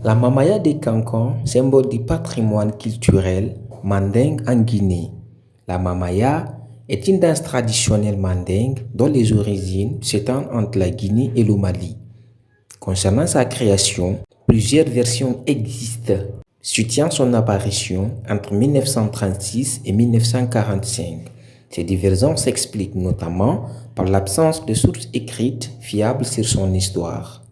La mamaya des cancans, symbole du patrimoine culturel mandingue en Guinée. La mamaya est une danse traditionnelle mandingue dont les origines s'étendent entre la Guinée et le Mali. Concernant sa création, plusieurs versions existent, situant son apparition entre 1936 et 1945. Ces divergences s'expliquent notamment par l'absence de sources écrites fiables sur son histoire.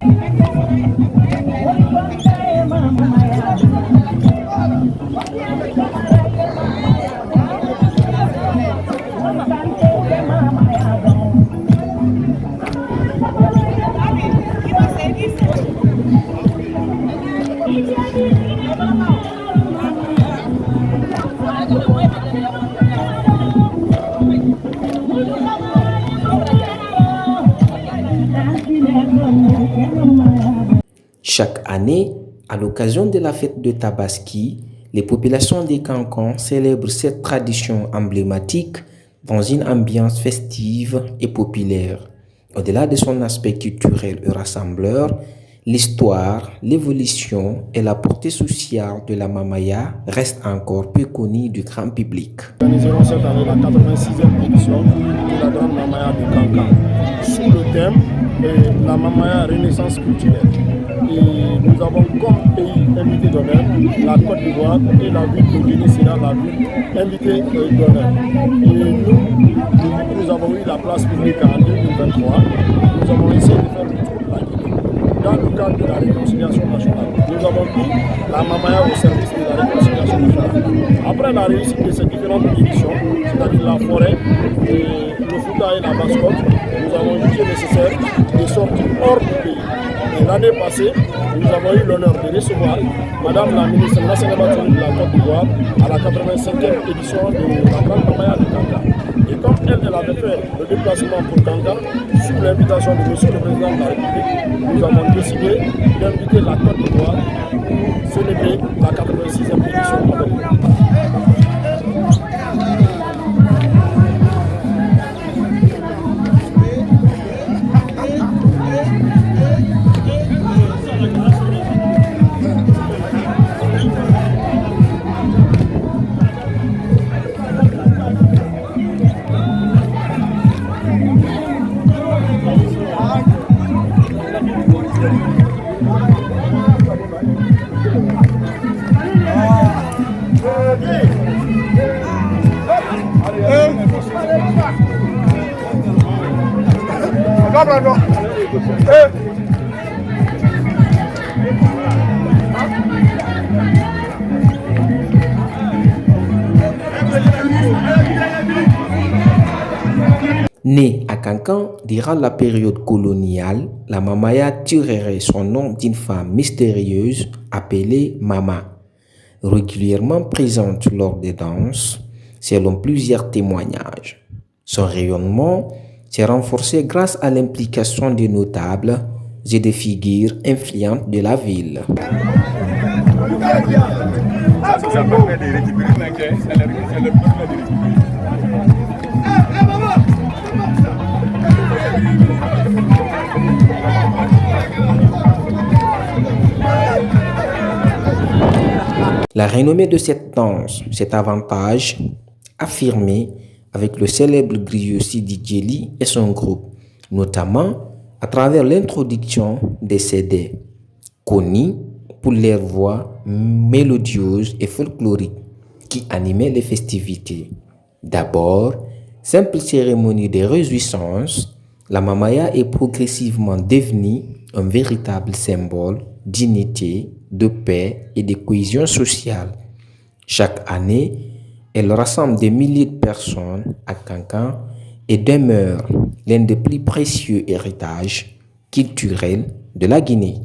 Chaque année, à l'occasion de la fête de Tabaski, les populations des Cancans célèbrent cette tradition emblématique dans une ambiance festive et populaire. Au-delà de son aspect culturel et rassembleur, l'histoire, l'évolution et la portée sociale de la mamaya restent encore peu connues du grand public. Nous organiserons cette année la 86e édition de la grande mamaya de Cancan sous le thème la mamaya renaissance culturelle. Et nous avons comme pays invité d'honneur la Côte d'Ivoire et la ville de Guinée sera la ville invitée d'honneur. Et nous avons eu la place publique en 2023. Nous avons essayé de faire le tour de la Guinée dans le cadre de la réconciliation nationale. Nous avons mis la mamaya au service de la réconciliation nationale. Après la réussite de ces différentes éditions, c'est-à-dire la forêt, le Fouta et la Basse-Côte, nous avons jugé nécessaire de sortir hors du pays. L'année passée, nous avons eu l'honneur de recevoir Madame la ministre nationale de la Côte d'Ivoire à la 85e édition de la Grande Mamaya de Cancan. Et comme elle avait fait le déplacement pour Cancan, sous l'invitation de Monsieur le Président de la République, nous avons décidé d'inviter la Côte d'Ivoire pour célébrer la 86e édition avec nous. Née à Cancan durant la période coloniale, la mamaya tirerait son nom d'une femme mystérieuse appelée Mama, régulièrement présente lors des danses, selon plusieurs témoignages. Son rayonnement s'est renforcé grâce à l'implication des notables et des figures influentes de la ville. La renommée de cette danse, cet avantage affirmé avec le célèbre griot Sidi Djeli et son groupe, notamment à travers l'introduction des CD, connus pour leur voix mélodieuse et folklorique qui animaient les festivités. D'abord, simple cérémonie de réjouissance, la mamaya est progressivement devenue un véritable symbole d'unité, de paix et de cohésion sociale. Chaque année, elle rassemble des milliers de personnes à Cancan et demeure l'un des plus précieux héritages culturels de la Guinée.